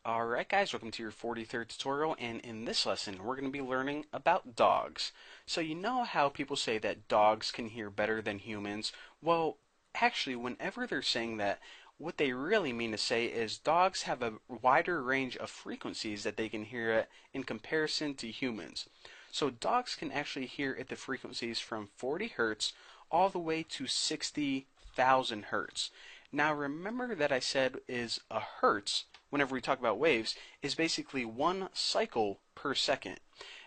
Alright guys, welcome to your 43rd tutorial, and in this lesson we're going to be learning about dogs. So you know how people say that dogs can hear better than humans? Well, actually whenever they're saying that, what they really mean to say is dogs have a wider range of frequencies that they can hear at in comparison to humans. So dogs can actually hear at the frequencies from 40 hertz all the way to 60,000 hertz. Now remember that I said is a hertz whenever we talk about waves is basically one cycle per second.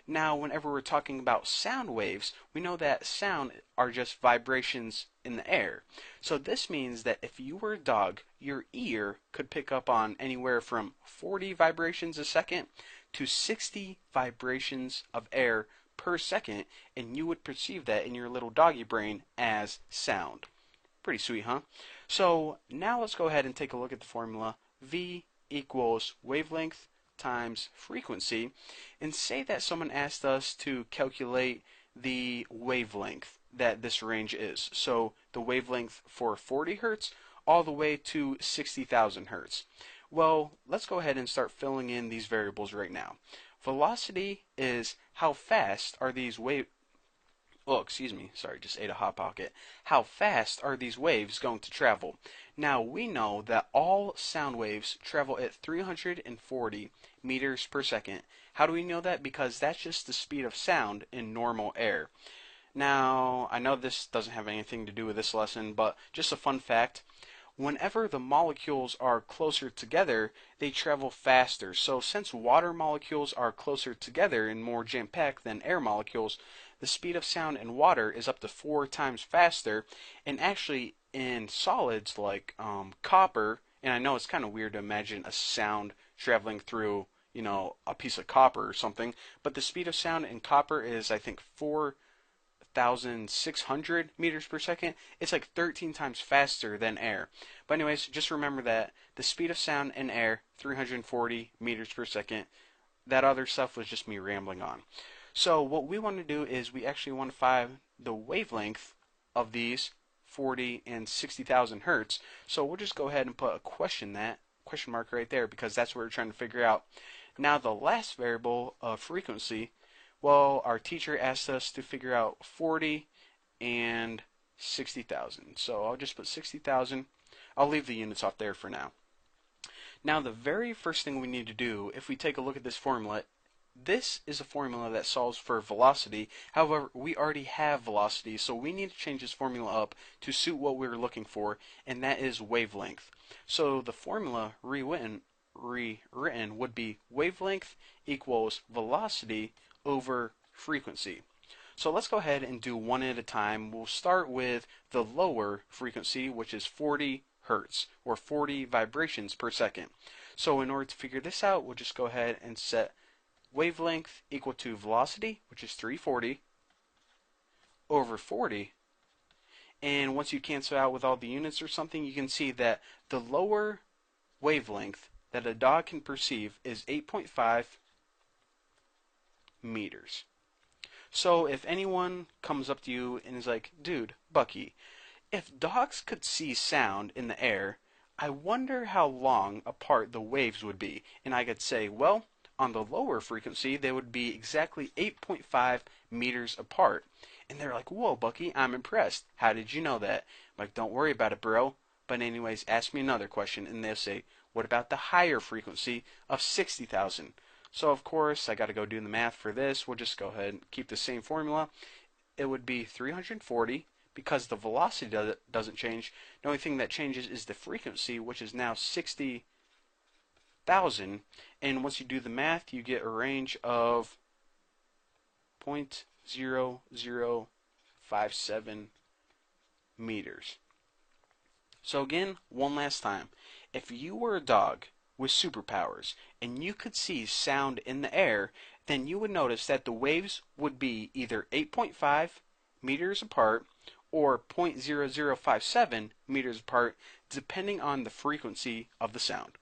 Now, whenever we're talking about sound waves, we know that sound are just vibrations in the air. So this means that if you were a dog, your ear could pick up on anywhere from 40 vibrations a second to 60 vibrations of air per second, and you would perceive that in your little doggy brain as sound. Pretty sweet, huh? So now let's go ahead and take a look at the formula. V equals wavelength times frequency, and say that someone asked us to calculate the wavelength that this range is. So the wavelength for 40 hertz all the way to 60,000 hertz. Well, let's go ahead and start filling in these variables right now. Velocity is how fast are these waves. Oh, excuse me, sorry, just ate a Hot Pocket. How fast are these waves going to travel? Now, we know that all sound waves travel at 340 meters per second. How do we know that? Because that's just the speed of sound in normal air. Now, I know this doesn't have anything to do with this lesson, but just a fun fact. Whenever the molecules are closer together, they travel faster. So since water molecules are closer together and more jam-packed than air molecules, the speed of sound in water is up to 4 times faster. And actually in solids like copper, and I know it's kind of weird to imagine a sound traveling through, a piece of copper or something, but the speed of sound in copper is, I think, 4,600 meters per second. It's like 13 times faster than air. But anyways, just remember that the speed of sound in air, 340 meters per second. That other stuff was just me rambling on. So what we want to do is we actually want to find the wavelength of these 40 and 60,000 hertz. So we'll just go ahead and put a question mark right there, because that's what we're trying to figure out. Now the last variable of frequency, well, our teacher asked us to figure out 40 and 60,000. So I'll just put 60,000. I'll leave the units off there for now. Now the very first thing we need to do, if we take a look at this formula, this is a formula that solves for velocity. However, we already have velocity, so we need to change this formula up to suit what we're looking for, and that is wavelength. So the formula rewritten would be wavelength equals velocity over frequency. So let's go ahead and do one at a time. We'll start with the lower frequency, which is 40 hertz, or 40 vibrations per second. So in order to figure this out, we'll just go ahead and set wavelength equal to velocity, which is 340, over 40. And once you cancel out with all the units or something, you can see that the lower wavelength that a dog can perceive is 8.5 meters. So if anyone comes up to you and is like, dude, Bucky, if dogs could see sound in the air, I wonder how long apart the waves would be. And I could say, well, on the lower frequency, they would be exactly 8.5 meters apart. And they're like, whoa, Bucky, I'm impressed. How did you know that? I'm like, don't worry about it, bro. But anyways, ask me another question. And they'll say, what about the higher frequency of 60,000? So of course, I got to go do the math for this. We'll just go ahead and keep the same formula. It would be 340 because the velocity doesn't change. The only thing that changes is the frequency, which is now 60,000. And once you do the math, you get a range of 0.0057 meters. So again, one last time. If you were a dog with superpowers and you could see sound in the air, then you would notice that the waves would be either 8.5 meters apart or 0.0057 meters apart, depending on the frequency of the sound.